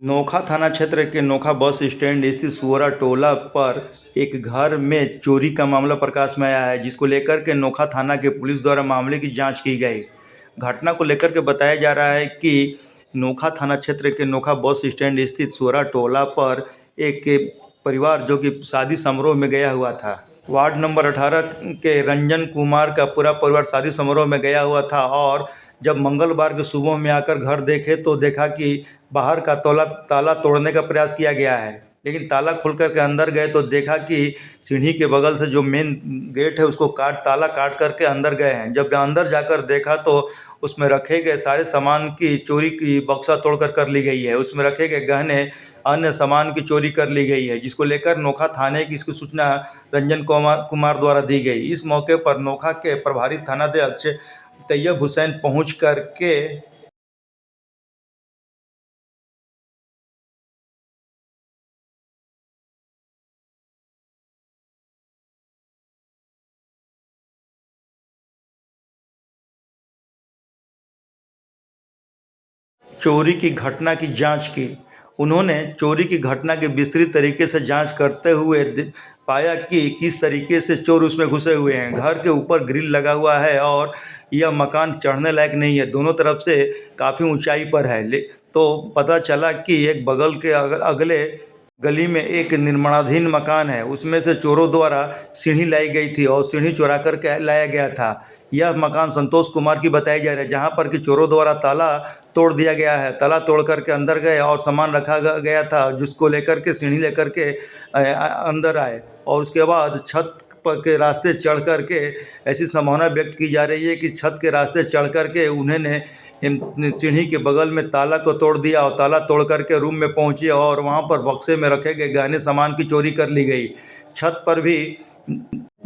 नोखा थाना क्षेत्र के नोखा बस स्टैंड स्थित सुअरा टोला पर एक घर में चोरी का मामला प्रकाश में आया है, जिसको लेकर के नोखा थाना के पुलिस द्वारा मामले की जांच की गई। घटना को लेकर के बताया जा रहा है कि नोखा थाना क्षेत्र के नोखा बस स्टैंड स्थित सुअरा टोला पर एक परिवार जो कि शादी समारोह में गया हुआ था। वार्ड नंबर 18 के रंजन कुमार का पूरा परिवार शादी समारोह में गया हुआ था और जब मंगलवार के सुबह में आकर घर देखे तो देखा कि बाहर का ताला तोड़ने का प्रयास किया गया है, लेकिन ताला खोल कर के अंदर गए तो देखा कि सीढ़ी के बगल से जो मेन गेट है उसको ताला काट करके अंदर गए हैं। जब अंदर जाकर देखा तो उसमें रखे गए सारे सामान की चोरी की बक्सा तोड़कर कर ली गई है। उसमें रखे गए गहने अन्य सामान की चोरी कर ली गई है, जिसको लेकर नोखा थाने की इसकी सूचना रंजन कुमार द्वारा दी गई। इस मौके पर नोखा के प्रभारी थानाध्यक्ष तैयब हुसैन पहुंच करके चोरी की घटना की जांच की। उन्होंने चोरी की घटना की विस्तृत तरीके से जांच करते हुए पाया कि किस तरीके से चोर उसमें घुसे हुए हैं। घर के ऊपर ग्रिल लगा हुआ है और यह मकान चढ़ने लायक नहीं है, दोनों तरफ से काफ़ी ऊंचाई पर है। तो पता चला कि एक बगल के अगले गली में एक निर्माणाधीन मकान है, उसमें से चोरों द्वारा सीढ़ी लाई गई थी और सीढ़ी चुरा कर के लाया गया था। यह मकान संतोष कुमार की बताई जा रही है, जहां पर कि चोरों द्वारा ताला तोड़ दिया गया है। ताला तोड़ करके अंदर गए और सामान रखा गया था, जिसको लेकर के सीढ़ी लेकर के अंदर आए और उसके बाद छत पर के रास्ते चढ़ करके ऐसी संभावना व्यक्त की जा रही है कि छत के रास्ते चढ़ करके उन्होंने सीढ़ी के बगल में ताला को तोड़ दिया और ताला तोड़ करके रूम में पहुंचे और वहां पर बक्से में रखे गए गहने सामान की चोरी कर ली गई। छत पर भी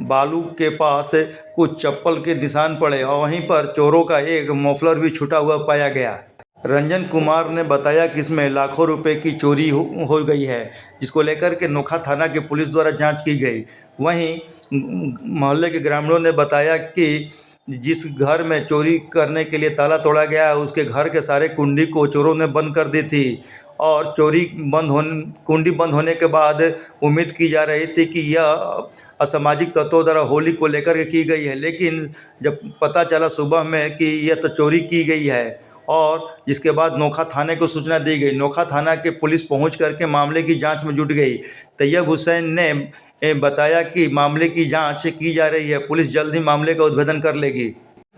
बालू के पास कुछ चप्पल के निशान पड़े और वहीं पर चोरों का एक मफलर भी छूटा हुआ पाया गया। रंजन कुमार ने बताया कि इसमें लाखों रुपए की चोरी हो गई है, जिसको लेकर के नोखा थाना के पुलिस द्वारा जांच की गई। वहीं मोहल्ले के ग्रामीणों ने बताया कि जिस घर में चोरी करने के लिए ताला तोड़ा गया है उसके घर के सारे कुंडी को चोरों ने बंद कर दी थी और कुंडी बंद होने के बाद उम्मीद की जा रही थी कि यह असामाजिक तत्वों द्वारा होली को लेकर के की गई है, लेकिन जब पता चला सुबह में कि यह तो चोरी की गई है और जिसके बाद नोखा थाने को सूचना दी गई। नोखा थाना के पुलिस पहुंच करके मामले की जांच में जुट गई। तैयब हुसैन ने बताया कि मामले की जांच की जा रही है, पुलिस जल्द ही मामले का उद्भेदन कर लेगी।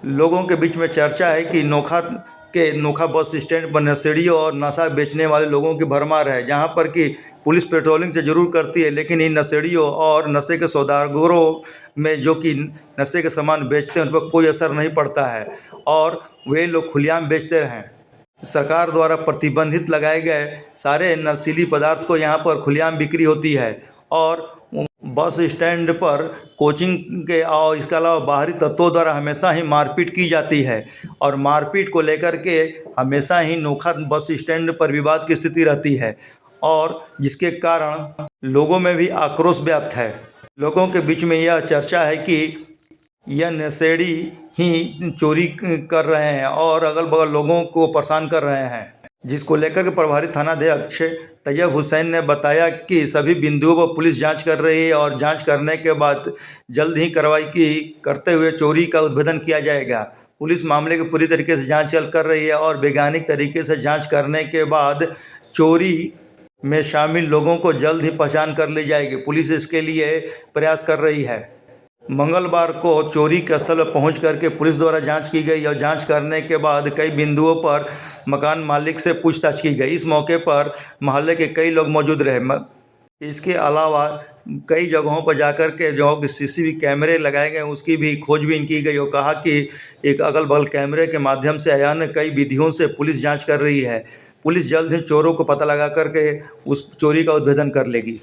लोगों के बीच में चर्चा है कि नोखा बस स्टैंड पर नशेड़ियों और नशा बेचने वाले लोगों की भरमार है, जहां पर कि पुलिस पेट्रोलिंग से ज़रूर करती है, लेकिन इन नशेड़ियों और नशे के सौदागरों में जो कि नशे के सामान बेचते हैं उन पर कोई असर नहीं पड़ता है और वे लोग खुलेआम बेचते हैं। सरकार द्वारा प्रतिबंधित लगाए गए सारे नशीली पदार्थ को यहाँ पर खुलेआम बिक्री होती है और बस स्टैंड पर कोचिंग के और इसके अलावा बाहरी तत्वों द्वारा हमेशा ही मारपीट की जाती है और मारपीट को लेकर के हमेशा ही नोखा बस स्टैंड पर विवाद की स्थिति रहती है और जिसके कारण लोगों में भी आक्रोश व्याप्त है। लोगों के बीच में यह चर्चा है कि यह नशेड़ी ही चोरी कर रहे हैं और अगल बगल लोगों को परेशान कर रहे हैं, जिसको लेकर के प्रभारी थानाध्यक्ष तैयब हुसैन ने बताया कि सभी बिंदुओं पर पुलिस जांच कर रही है और जांच करने के बाद जल्द ही कार्रवाई करते हुए चोरी का उद्भेदन किया जाएगा। पुलिस मामले की पूरी तरीके से जांच कर रही है और वैज्ञानिक तरीके से जांच करने के बाद चोरी में शामिल लोगों को जल्द ही पहचान कर ली जाएगी। पुलिस इसके लिए प्रयास कर रही है। मंगलवार को चोरी के स्थल पर पहुंच करके पुलिस द्वारा जांच की गई और जांच करने के बाद कई बिंदुओं पर मकान मालिक से पूछताछ की गई। इस मौके पर मोहल्ले के कई लोग मौजूद रहे। इसके अलावा कई जगहों पर जाकर के जो सीसीटीवी कैमरे लगाए गए उसकी भी खोजबीन की गई और कहा कि एक अगल बगल कैमरे के माध्यम से अन्य कई विधियों से पुलिस जाँच कर रही है। पुलिस जल्द ही चोरों को पता लगा करके उस चोरी का उद्भेदन कर लेगी।